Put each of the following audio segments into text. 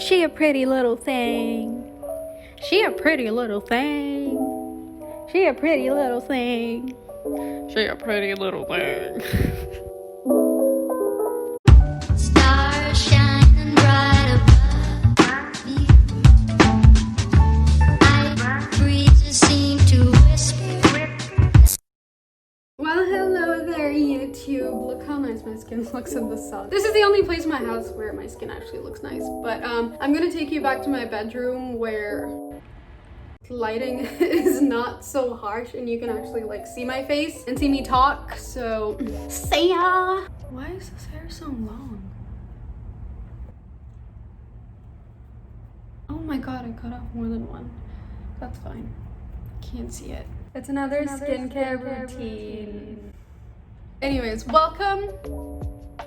She a pretty little thing. She a pretty little thing. She a pretty little thing. She a pretty little thing. Stars shining bright above me. Breezes seem to whisper. Well, hello there, YouTube. Look how nice my skin looks in the sun. This is the only place in my house where my skin actually looks nice. But I'm gonna take you back to my bedroom where lighting is not so harsh and you can actually like see my face and see me talk. So, see ya! Why is this hair so long? Oh my god, I cut off more than one. That's fine. Can't see it. It's another skincare routine. Anyways, welcome.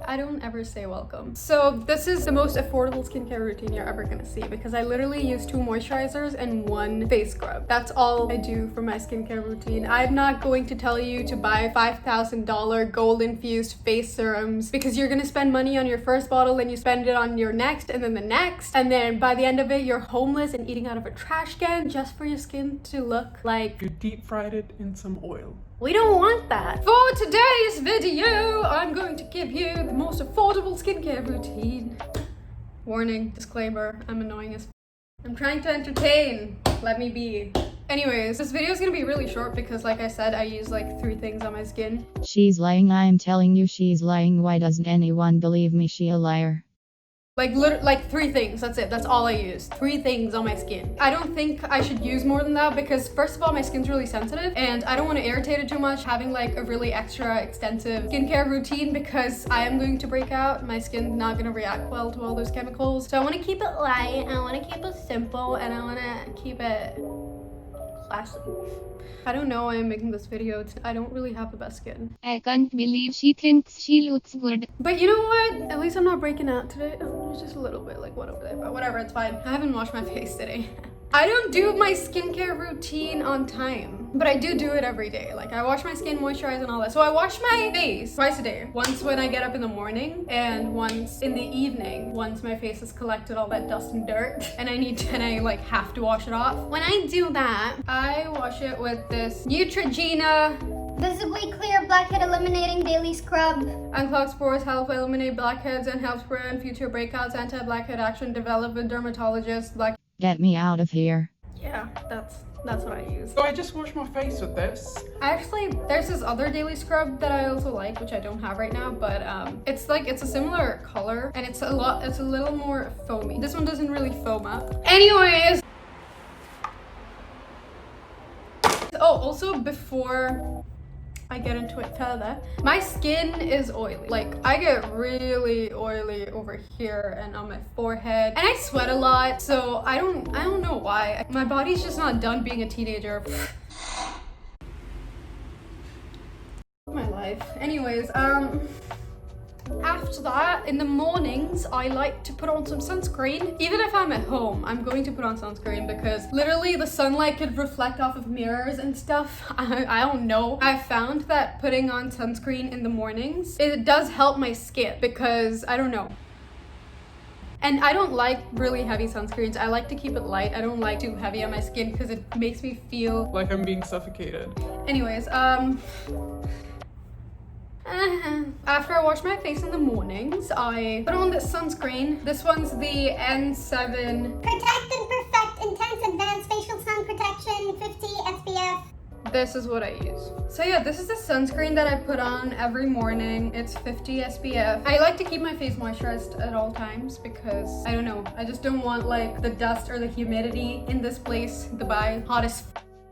I don't ever say welcome. So this is the most affordable skincare routine you're ever gonna see because I literally use 2 moisturizers and 1 face scrub. That's all I do for my skincare routine. I'm not going to tell you to buy $5,000 gold infused face serums because you're gonna spend money on your first bottle and you spend it on your next and then the next, and then by the end of it you're homeless and eating out of a trash can just for your skin to look like you deep fried it in some oil. we don't want that. For today's video, I'm going to give you the most affordable skincare routine. Warning, disclaimer, I'm annoying as f. I'm trying to entertain. Let me be. Anyways, this video is gonna be really short because like I said, I use like 3 things on my skin. She's lying, I'm telling you she's lying. Why doesn't anyone believe me? She a liar. Like 3 things, that's it, that's all I use. 3 things on my skin. I don't think I should use more than that because first of all, my skin's really sensitive and I don't want to irritate it too much having like a really extra extensive skincare routine because I am going to break out. My skin's not gonna react well to all those chemicals. So I want to keep it light, I want to keep it simple, and I want to keep it classy. I don't know why I'm making this video. I don't really have the best skin. I can't believe she thinks she looks good. But you know what? At least I'm not breaking out today. Oh, just a little bit, like one over there. But whatever, it's fine. I haven't washed my face today. I don't do my skincare routine on time, but I do it every day. Like I wash my skin, moisturize, and all that. So I wash my face twice a day. Once when I get up in the morning and once in the evening, once my face has collected all that dust and dirt and I like have to wash it off. When I do that, I wash it with this Neutrogena Visibly clear blackhead eliminating daily scrub. unclogs pores, help eliminate blackheads, and helps prevent future breakouts, anti-blackhead action, developed with dermatologists. Get me out of here. Yeah, that's what I use. So I just wash my face with this. Actually, there's this other daily scrub that I also like, which I don't have right now, but it's a similar color and it's a little more foamy. This one doesn't really foam up. Anyways. Oh, also before I get into it further, my skin is oily. Like I get really oily over here and on my forehead, and I sweat a lot, so I don't know why. My body's just not done being a teenager. My life. Anyways, after that, in the mornings, I like to put on some sunscreen. Even if I'm at home, I'm going to put on sunscreen because literally the sunlight could reflect off of mirrors and stuff. I don't know. I've found that putting on sunscreen in the mornings, it does help my skin because I don't know. And I don't like really heavy sunscreens. I like to keep it light. I don't like too heavy on my skin because it makes me feel Like I'm being suffocated. anyways, after I wash my face in the mornings, I put on this sunscreen. This one's the N7. Protect and perfect intense advanced facial sun protection 50 SPF. This is what I use. So yeah, this is the sunscreen that I put on every morning. It's 50 SPF. I like to keep my face moisturized at all times because I don't know. I just don't want like the dust or the humidity in this place. Dubai, hottest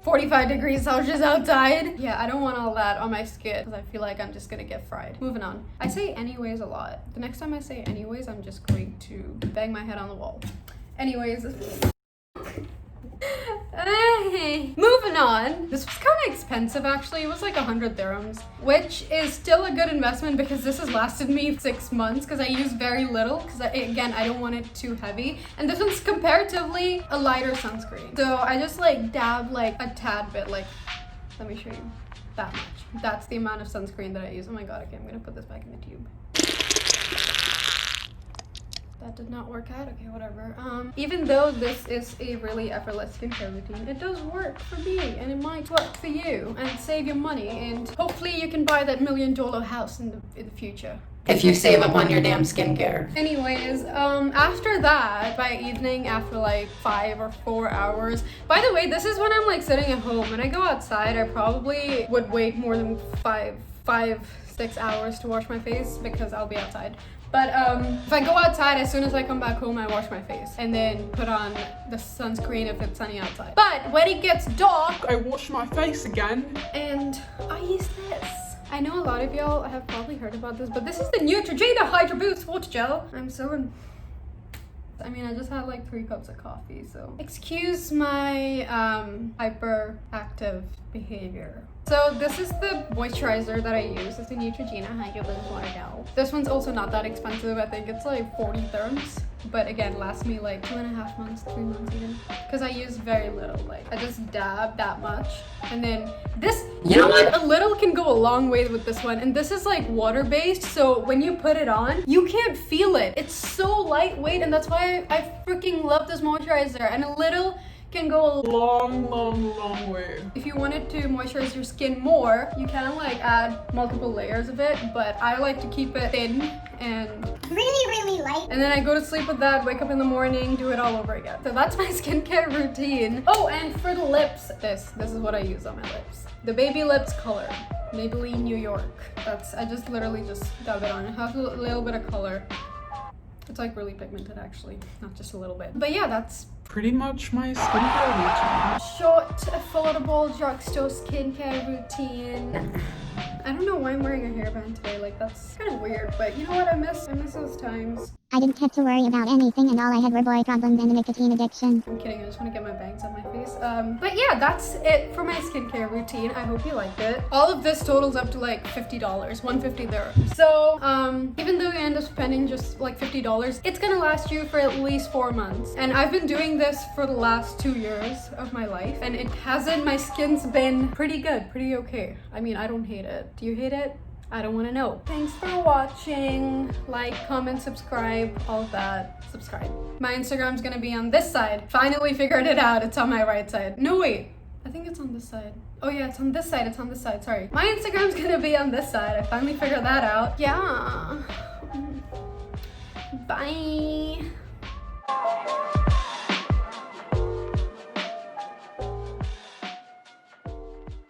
45 degrees Celsius outside. Yeah, I don't want all that on my skin because I feel like I'm just gonna get fried. Moving on. I say anyways a lot. The next time I say anyways, I'm just going to bang my head on the wall. Anyways. Moving on. This was kind of expensive actually. It was like 100 dirhams, which is still a good investment because this has lasted me 6 months because I use very little because again, I don't want it too heavy. And this one's comparatively a lighter sunscreen. So I just like dab like a tad bit, like, let me show you, that much. That's the amount of sunscreen that I use. Oh my god, okay, I'm gonna put this back in the tube. that did not work out. Okay, whatever. Even though this is a really effortless skincare routine, it does work for me and it might work for you and save you money, and hopefully you can buy that $1 million house in the future. If you save up on your damn skincare. Anyways, after that, by evening, after like 5 or 4 hours, by the way, this is when I'm like sitting at home. When I go outside, I probably would wait more than 6 hours to wash my face because I'll be outside. But if I go outside, as soon as I come back home, I wash my face and then put on the sunscreen if it's sunny outside. But when it gets dark, I wash my face again. and I use this. I know a lot of y'all have probably heard about this, but this is the Neutrogena Hydro Boost Water Gel. I mean, I just had like 3 cups of coffee, so excuse my hyperactive behavior. So this is the moisturizer that I use. It's the Neutrogena Hydro Boost Water Gel. This one's also not that expensive. I think it's like 40 dirhams. But again, lasts me like 2.5 months, 3 months even. Because I use very little. Like, I just dab that much. And then this, you know what? A little can go a long way with this one. And this is like water-based. So when you put it on, you can't feel it. It's so lightweight. And that's why I freaking love this moisturizer. And a little can go a Long way. If you wanted to moisturize your skin more, you can like add multiple layers of it, but I like to keep it thin and Really light. and then I go to sleep with that, wake up in the morning, do it all over again. So that's my skincare routine. Oh, and for the lips, this is what I use on my lips. The Baby Lips color, Maybelline New York. I just literally just dab it on. It has a little bit of color. It's like really pigmented actually, not just a little bit. But yeah, that's Pretty much my skincare routine. short, affordable drugstore skincare routine. I don't know why I'm wearing a hairband today. Like, that's kind of weird, but you know what? I miss those times. I didn't have to worry about anything, and all I had were boy problems and a nicotine addiction. I'm kidding. I just want to get my bangs on my face. But yeah, that's it for my skincare routine. I hope you liked it. All of this totals up to like $50, 150 dirhams. So, even though you end up spending just like $50, it's gonna last you for at least 4 months. And I've been doing this for the last 2 years of my life, and it hasn't. My skin's been pretty good, pretty okay. I mean, I don't hate it. Do you hate it? I don't want to know. Thanks for watching. Like, comment, subscribe, all of that. Subscribe. My Instagram's gonna be on this side. Finally figured it out. It's on my right side. No, wait. I think it's on this side. Oh yeah, it's on this side. It's on this side. Sorry. My Instagram's gonna be on this side. I finally figured that out. Yeah. Bye.